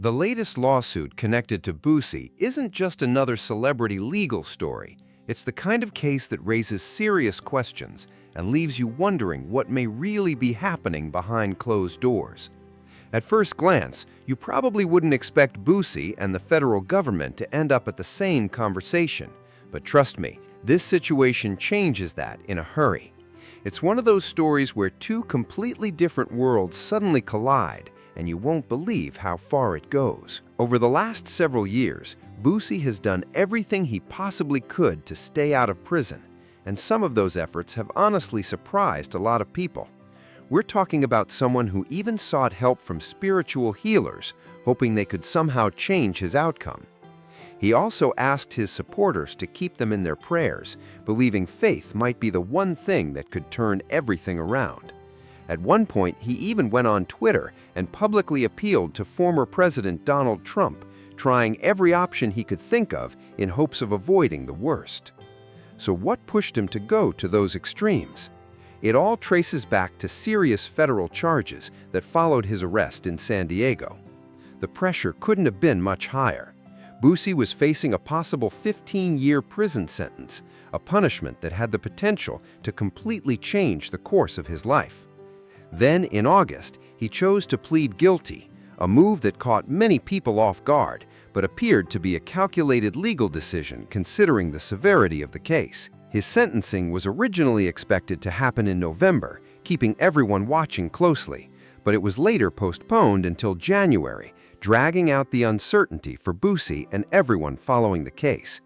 The latest lawsuit connected to Boosie isn't just another celebrity legal story. It's the kind of case that raises serious questions and leaves you wondering what may really be happening behind closed doors. At first glance, you probably wouldn't expect Boosie and the federal government to end up at the same conversation. But trust me, this situation changes that in a hurry. It's one of those stories where two completely different worlds suddenly collide, and you won't believe how far it goes. Over the last several years, Boosie has done everything he possibly could to stay out of prison, and some of those efforts have honestly surprised a lot of people. We're talking about someone who even sought help from spiritual healers, hoping they could somehow change his outcome. He also asked his supporters to keep them in their prayers, believing faith might be the one thing that could turn everything around. At one point, he even went on Twitter and publicly appealed to former President Donald Trump, trying every option he could think of in hopes of avoiding the worst. So what pushed him to go to those extremes? It all traces back to serious federal charges that followed his arrest in San Diego. The pressure couldn't have been much higher. Boosie was facing a possible 15-year prison sentence, a punishment that had the potential to completely change the course of his life. Then, in August, he chose to plead guilty, a move that caught many people off guard, but appeared to be a calculated legal decision considering the severity of the case. His sentencing was originally expected to happen in November, keeping everyone watching closely, but it was later postponed until January, dragging out the uncertainty for Boosie and everyone following the case.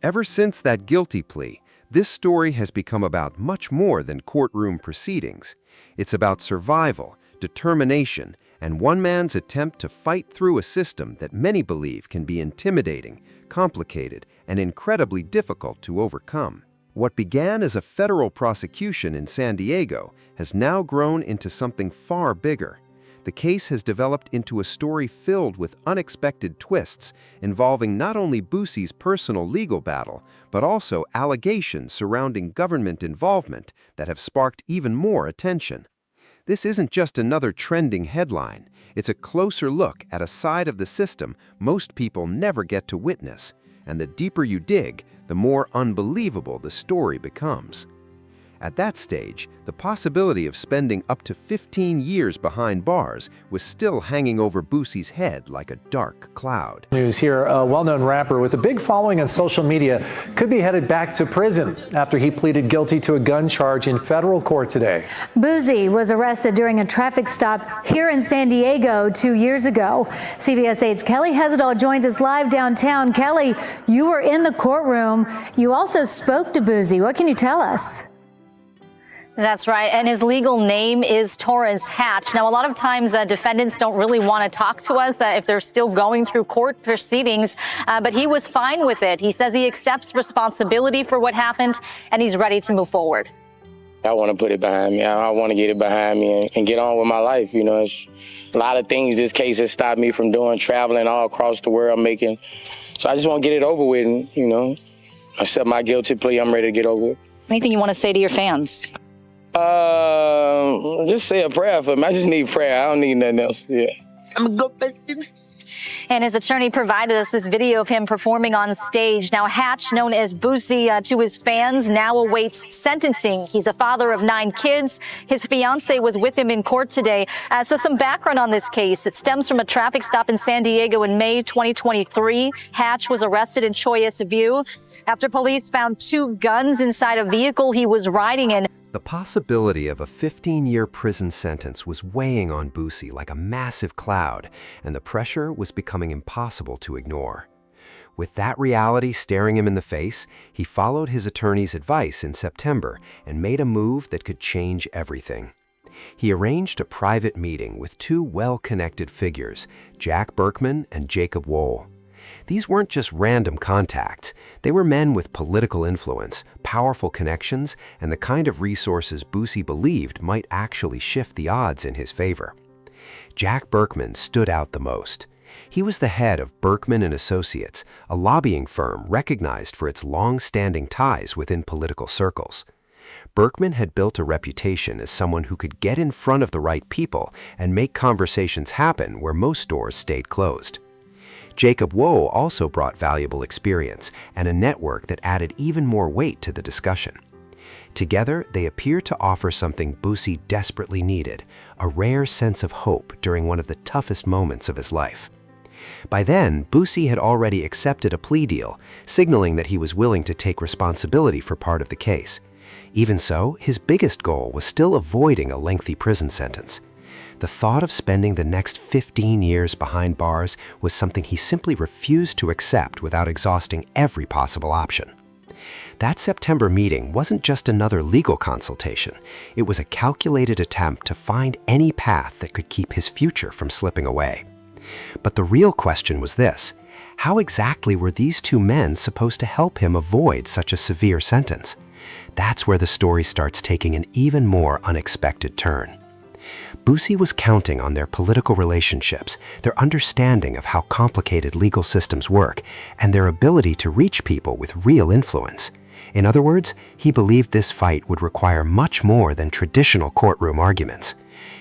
Ever since that guilty plea, this story has become about much more than courtroom proceedings. It's about survival, determination, and one man's attempt to fight through a system that many believe can be intimidating, complicated, and incredibly difficult to overcome. What began as a federal prosecution in San Diego has now grown into something far bigger. The case has developed into a story filled with unexpected twists, involving not only Boosie's personal legal battle, but also allegations surrounding government involvement that have sparked even more attention. This isn't just another trending headline. It's a closer look at a side of the system most people never get to witness. And the deeper you dig, the more unbelievable the story becomes. At that stage, the possibility of spending up to 15 years behind bars was still hanging over Boosie's head like a dark cloud. News here, a well-known rapper with a big following on social media could be headed back to prison after he pleaded guilty to a gun charge in federal court today. Boosie was arrested during a traffic stop here in San Diego 2 years ago. CBS 8's Kelly Hezedal joins us live downtown. Kelly, you were in the courtroom. You also spoke to Boosie. What can you tell us? That's right, and his legal name is Torrance Hatch. Now, a lot of times defendants don't really want to talk to us if they're still going through court proceedings, but he was fine with it. He says he accepts responsibility for what happened, and he's ready to move forward. I want to put it behind me. I want to get it behind me and get on with my life. You know, it's a lot of things this case has stopped me from doing, traveling all across the world, making. So I just want to get it over with and, you know, accept my guilty plea. I'm ready to get over it. Anything you want to say to your fans? Just say a prayer for me. I just need prayer. I don't need nothing else. Yeah. I'm gonna go back in. And his attorney provided us this video of him performing on stage. Now, Hatch, known as Boosie to his fans, now awaits sentencing. He's a father of 9 kids. His fiancée was with him in court today. So some background on this case. It stems from a traffic stop in San Diego in May 2023. Hatch was arrested in Choias View after police found 2 guns inside a vehicle he was riding in. The possibility of a 15-year prison sentence was weighing on Boosie like a massive cloud, and the pressure was becoming impossible to ignore. With that reality staring him in the face, he followed his attorney's advice in September and made a move that could change everything. He arranged a private meeting with 2 well-connected figures, Jack Berkman and Jacob Wohl. These weren't just random contacts. They were men with political influence, powerful connections, and the kind of resources Boosie believed might actually shift the odds in his favor. Jack Berkman stood out the most. He was the head of Berkman and Associates, a lobbying firm recognized for its long-standing ties within political circles. Berkman had built a reputation as someone who could get in front of the right people and make conversations happen where most doors stayed closed. Jacob Woe also brought valuable experience and a network that added even more weight to the discussion. Together, they appear to offer something Boosie desperately needed, a rare sense of hope during one of the toughest moments of his life. By then, Boosie had already accepted a plea deal, signaling that he was willing to take responsibility for part of the case. Even so, his biggest goal was still avoiding a lengthy prison sentence. The thought of spending the next 15 years behind bars was something he simply refused to accept without exhausting every possible option. That September meeting wasn't just another legal consultation. It was a calculated attempt to find any path that could keep his future from slipping away. But the real question was this: how exactly were these two men supposed to help him avoid such a severe sentence? That's where the story starts taking an even more unexpected turn. Boosie was counting on their political relationships, their understanding of how complicated legal systems work, and their ability to reach people with real influence. In other words, he believed this fight would require much more than traditional courtroom arguments.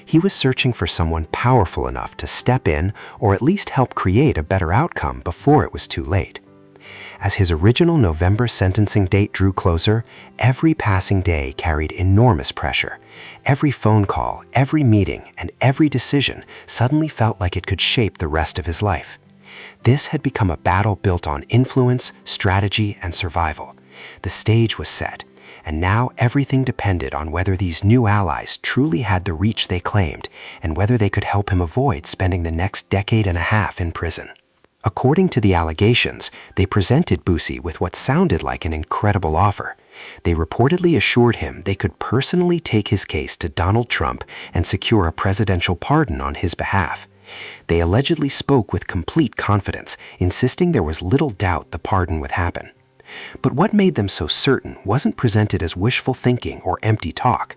He was searching for someone powerful enough to step in or at least help create a better outcome before it was too late. As his original November sentencing date drew closer, every passing day carried enormous pressure. Every phone call, every meeting, and every decision suddenly felt like it could shape the rest of his life. This had become a battle built on influence, strategy, and survival. The stage was set, and now everything depended on whether these new allies truly had the reach they claimed and whether they could help him avoid spending the next decade and a half in prison. According to the allegations, they presented Boosie with what sounded like an incredible offer. They reportedly assured him they could personally take his case to Donald Trump and secure a presidential pardon on his behalf. They allegedly spoke with complete confidence, insisting there was little doubt the pardon would happen. But what made them so certain wasn't presented as wishful thinking or empty talk.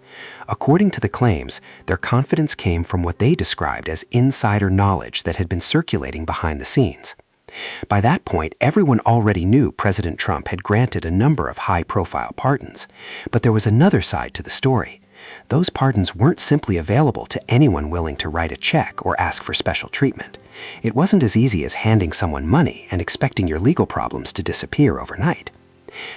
According to the claims, their confidence came from what they described as insider knowledge that had been circulating behind the scenes. By that point, everyone already knew President Trump had granted a number of high-profile pardons. But there was another side to the story. Those pardons weren't simply available to anyone willing to write a check or ask for special treatment. It wasn't as easy as handing someone money and expecting your legal problems to disappear overnight.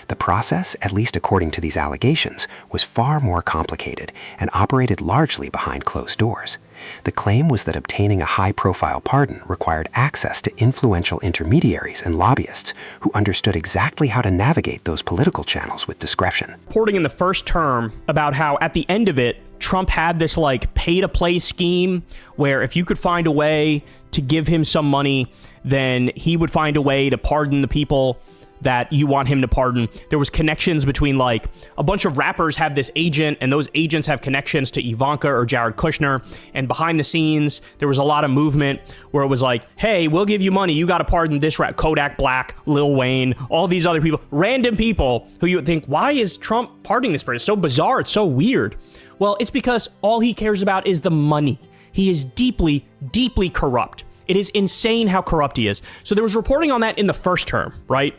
The process, at least according to these allegations, was far more complicated and operated largely behind closed doors. The claim was that obtaining a high-profile pardon required access to influential intermediaries and lobbyists who understood exactly how to navigate those political channels with discretion. Reporting in the first term about how at the end of it, Trump had this pay-to-play scheme where if you could find a way to give him some money, then he would find a way to pardon the people that you want him to pardon. There was connections between a bunch of rappers have this agent, and those agents have connections to Ivanka or Jared Kushner. And behind the scenes, there was a lot of movement where it was like, hey, we'll give you money. You got to pardon this rap, Kodak Black, Lil Wayne, all these other people, random people who you would think, why is Trump pardoning this person? It's so bizarre. It's so weird. Well, it's because all he cares about is the money. He is deeply, deeply corrupt. It is insane how corrupt he is. So there was reporting on that in the first term, right?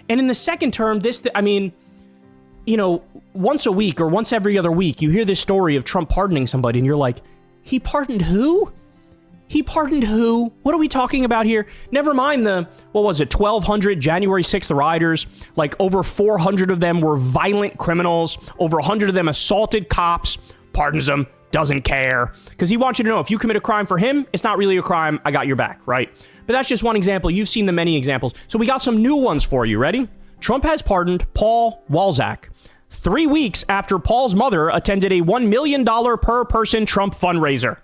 And in the second term, once a week or once every other week, you hear this story of Trump pardoning somebody and you're like, he pardoned who? He pardoned who? What are we talking about here? Never mind 1,200 January 6th rioters. Over 400 of them were violent criminals. Over 100 of them assaulted cops. Pardons them. Doesn't care. Because he wants you to know if you commit a crime for him, it's not really a crime. I got your back, right? But that's just one example. You've seen the many examples. So we got some new ones for you. Ready? Trump has pardoned Paul Walzak 3 weeks after Paul's mother attended a $1 million per person Trump fundraiser.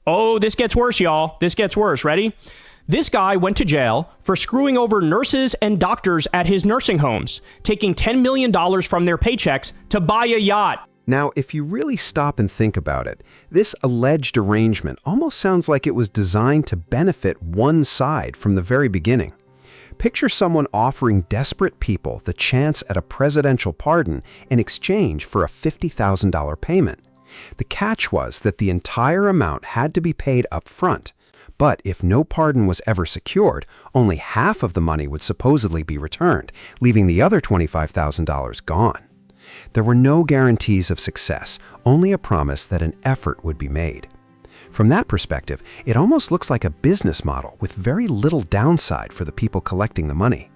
Oh, this gets worse, y'all. This gets worse. Ready? This guy went to jail for screwing over nurses and doctors at his nursing homes, taking $10 million from their paychecks to buy a yacht. Now, if you really stop and think about it, this alleged arrangement almost sounds like it was designed to benefit one side from the very beginning. Picture someone offering desperate people the chance at a presidential pardon in exchange for a $50,000 payment. The catch was that the entire amount had to be paid up front. But if no pardon was ever secured, only half of the money would supposedly be returned, leaving the other $25,000 gone. There were no guarantees of success, only a promise that an effort would be made. From that perspective, it almost looks like a business model with very little downside for the people collecting the money.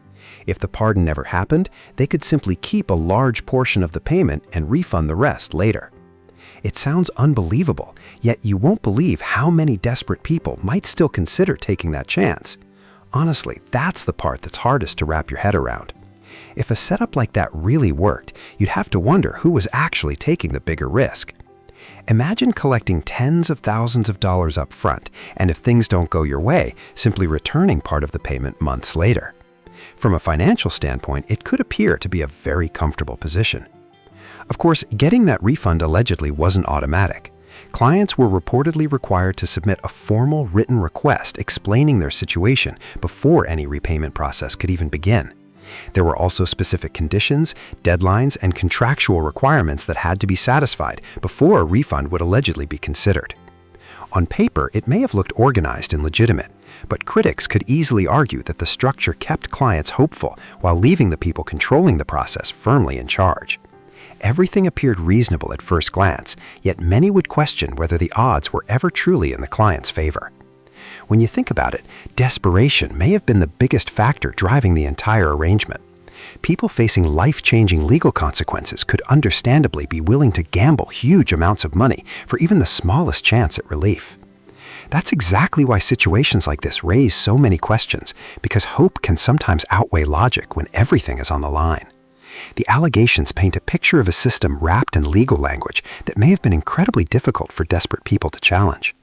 If the pardon never happened, they could simply keep a large portion of the payment and refund the rest later. It sounds unbelievable, yet you won't believe how many desperate people might still consider taking that chance. Honestly, that's the part that's hardest to wrap your head around. If a setup like that really worked, you'd have to wonder who was actually taking the bigger risk. Imagine collecting tens of thousands of dollars up front, and if things don't go your way, simply returning part of the payment months later. From a financial standpoint, it could appear to be a very comfortable position. Of course, getting that refund allegedly wasn't automatic. Clients were reportedly required to submit a formal written request explaining their situation before any repayment process could even begin. There were also specific conditions, deadlines, and contractual requirements that had to be satisfied before a refund would allegedly be considered. On paper, it may have looked organized and legitimate, but critics could easily argue that the structure kept clients hopeful while leaving the people controlling the process firmly in charge. Everything appeared reasonable at first glance, yet many would question whether the odds were ever truly in the client's favor. When you think about it, desperation may have been the biggest factor driving the entire arrangement. People facing life-changing legal consequences could understandably be willing to gamble huge amounts of money for even the smallest chance at relief. That's exactly why situations like this raise so many questions, because hope can sometimes outweigh logic when everything is on the line. The allegations paint a picture of a system wrapped in legal language that may have been incredibly difficult for desperate people to challenge.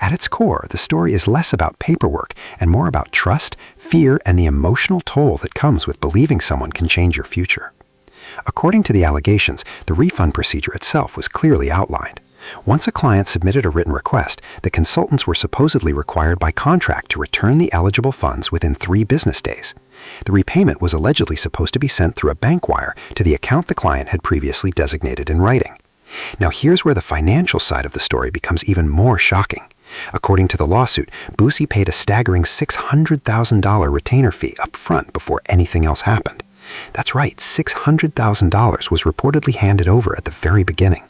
At its core, the story is less about paperwork and more about trust, fear, and the emotional toll that comes with believing someone can change your future. According to the allegations, the refund procedure itself was clearly outlined. Once a client submitted a written request, the consultants were supposedly required by contract to return the eligible funds within 3 business days. The repayment was allegedly supposed to be sent through a bank wire to the account the client had previously designated in writing. Now here's where the financial side of the story becomes even more shocking. According to the lawsuit, Boosie paid a staggering $600,000 retainer fee up front before anything else happened. That's right, $600,000 was reportedly handed over at the very beginning.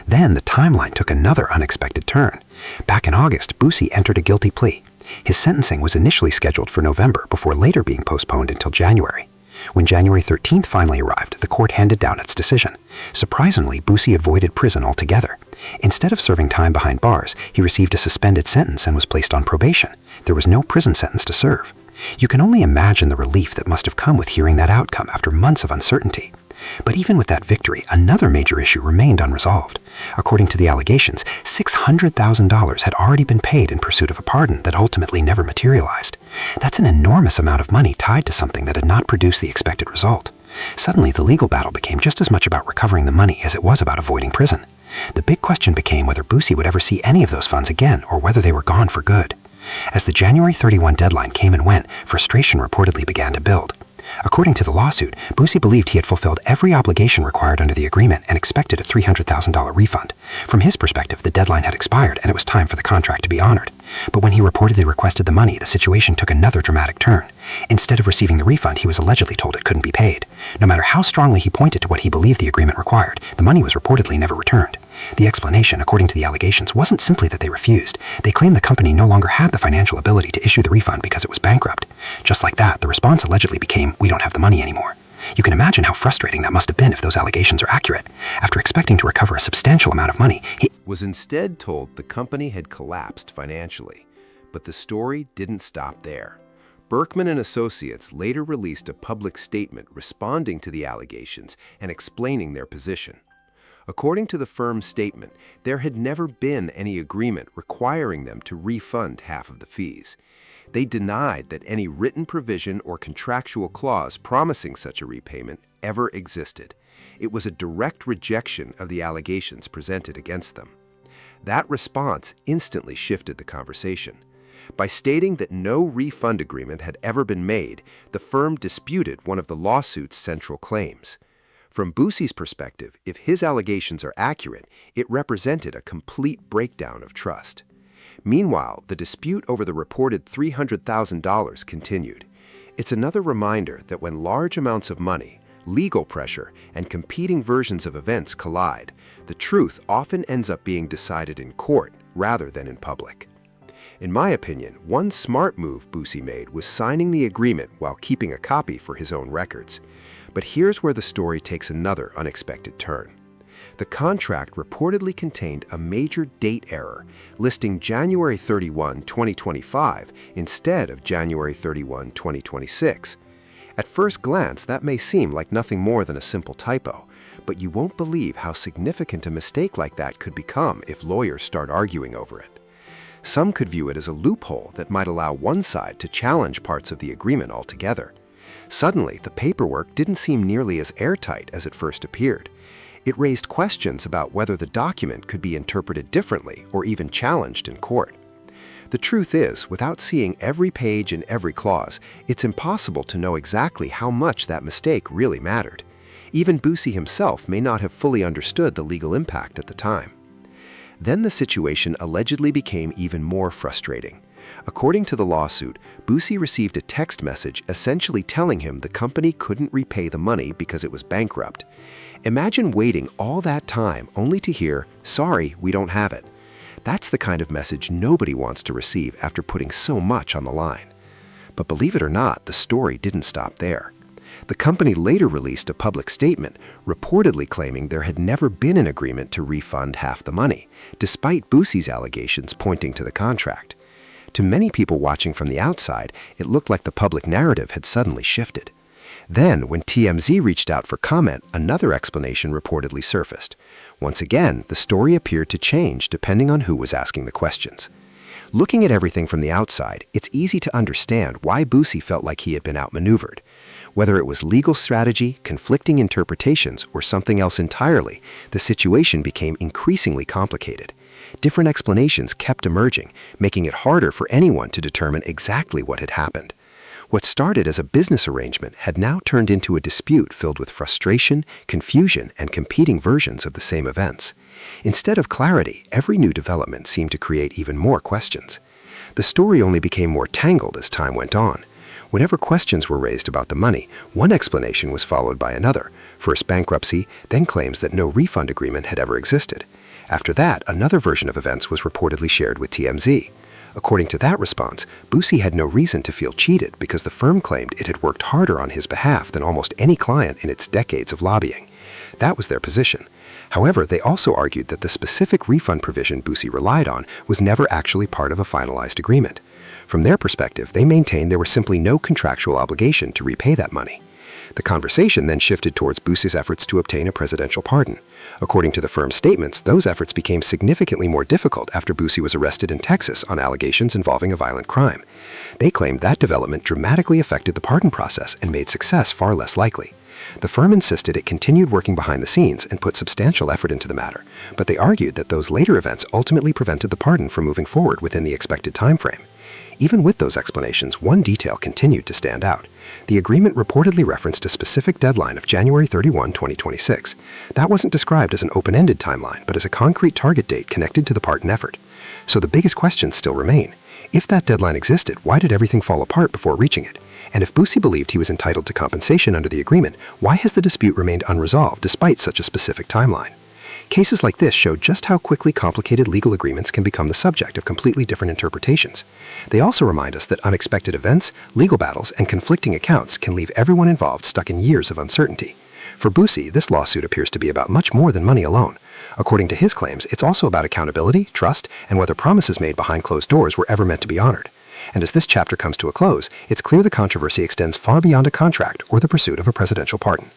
Then the timeline took another unexpected turn. Back in August, Boosie entered a guilty plea. His sentencing was initially scheduled for November before later being postponed until January. When January 13th finally arrived, the court handed down its decision. Surprisingly, Boosie avoided prison altogether. Instead of serving time behind bars, he received a suspended sentence and was placed on probation. There was no prison sentence to serve. You can only imagine the relief that must have come with hearing that outcome after months of uncertainty. But even with that victory, another major issue remained unresolved. According to the allegations, $600,000 had already been paid in pursuit of a pardon that ultimately never materialized. That's an enormous amount of money tied to something that had not produced the expected result. Suddenly, the legal battle became just as much about recovering the money as it was about avoiding prison. The big question became whether Boosie would ever see any of those funds again or whether they were gone for good. As the January 31 deadline came and went, frustration reportedly began to build. According to the lawsuit, Boosie believed he had fulfilled every obligation required under the agreement and expected a $300,000 refund. From his perspective, the deadline had expired and it was time for the contract to be honored. But when he reportedly requested the money, the situation took another dramatic turn. Instead of receiving the refund, he was allegedly told it couldn't be paid. No matter how strongly he pointed to what he believed the agreement required, the money was reportedly never returned. The explanation, according to the allegations, wasn't simply that they refused. They claimed the company no longer had the financial ability to issue the refund because it was bankrupt. Just like that, the response allegedly became, "We don't have the money anymore." You can imagine how frustrating that must have been if those allegations are accurate. After expecting to recover a substantial amount of money, he was instead told the company had collapsed financially. But the story didn't stop there. Berkman and Associates later released a public statement responding to the allegations and explaining their position. According to the firm's statement, there had never been any agreement requiring them to refund half of the fees. They denied that any written provision or contractual clause promising such a repayment ever existed. It was a direct rejection of the allegations presented against them. That response instantly shifted the conversation. By stating that no refund agreement had ever been made, the firm disputed one of the lawsuit's central claims. From Boosie's perspective, if his allegations are accurate, it represented a complete breakdown of trust. Meanwhile, the dispute over the reported $300,000 continued. It's another reminder that when large amounts of money, legal pressure, and competing versions of events collide, the truth often ends up being decided in court rather than in public. In my opinion, one smart move Boosie made was signing the agreement while keeping a copy for his own records. But here's where the story takes another unexpected turn. The contract reportedly contained a major date error, listing January 31, 2025 instead of January 31, 2026. At first glance, that may seem like nothing more than a simple typo, but you won't believe how significant a mistake like that could become if lawyers start arguing over it. Some could view it as a loophole that might allow one side to challenge parts of the agreement altogether. Suddenly, the paperwork didn't seem nearly as airtight as it first appeared. It raised questions about whether the document could be interpreted differently or even challenged in court. The truth is, without seeing every page and every clause, it's impossible to know exactly how much that mistake really mattered. Even Boosie himself may not have fully understood the legal impact at the time. Then the situation allegedly became even more frustrating. According to the lawsuit, Boosie received a text message essentially telling him the company couldn't repay the money because it was bankrupt. Imagine waiting all that time only to hear, "Sorry, we don't have it." That's the kind of message nobody wants to receive after putting so much on the line. But believe it or not, the story didn't stop there. The company later released a public statement, reportedly claiming there had never been an agreement to refund half the money, despite Boosie's allegations pointing to the contract. To many people watching from the outside, it looked like the public narrative had suddenly shifted. Then, when TMZ reached out for comment, another explanation reportedly surfaced. Once again, the story appeared to change depending on who was asking the questions. Looking at everything from the outside, it's easy to understand why Boosie felt like he had been outmaneuvered. Whether it was legal strategy, conflicting interpretations, or something else entirely, the situation became increasingly complicated. Different explanations kept emerging, making it harder for anyone to determine exactly what had happened. What started as a business arrangement had now turned into a dispute filled with frustration, confusion, and competing versions of the same events. Instead of clarity, every new development seemed to create even more questions. The story only became more tangled as time went on. Whenever questions were raised about the money, one explanation was followed by another. First bankruptcy, then claims that no refund agreement had ever existed. After that, another version of events was reportedly shared with TMZ. According to that response, Boosie had no reason to feel cheated because the firm claimed it had worked harder on his behalf than almost any client in its decades of lobbying. That was their position. However, they also argued that the specific refund provision Boosie relied on was never actually part of a finalized agreement. From their perspective, they maintained there was simply no contractual obligation to repay that money. The conversation then shifted towards Boosie's efforts to obtain a presidential pardon. According to the firm's statements, those efforts became significantly more difficult after Boosie was arrested in Texas on allegations involving a violent crime. They claimed that development dramatically affected the pardon process and made success far less likely. The firm insisted it continued working behind the scenes and put substantial effort into the matter, but they argued that those later events ultimately prevented the pardon from moving forward within the expected time frame. Even with those explanations, one detail continued to stand out. The agreement reportedly referenced a specific deadline of January 31, 2026. That wasn't described as an open-ended timeline, but as a concrete target date connected to the pardon effort. So the biggest questions still remain. If that deadline existed, why did everything fall apart before reaching it? And if Boosie believed he was entitled to compensation under the agreement, why has the dispute remained unresolved despite such a specific timeline? Cases like this show just how quickly complicated legal agreements can become the subject of completely different interpretations. They also remind us that unexpected events, legal battles, and conflicting accounts can leave everyone involved stuck in years of uncertainty. For Boosie, this lawsuit appears to be about much more than money alone. According to his claims, it's also about accountability, trust, and whether promises made behind closed doors were ever meant to be honored. And as this chapter comes to a close, it's clear the controversy extends far beyond a contract or the pursuit of a presidential pardon.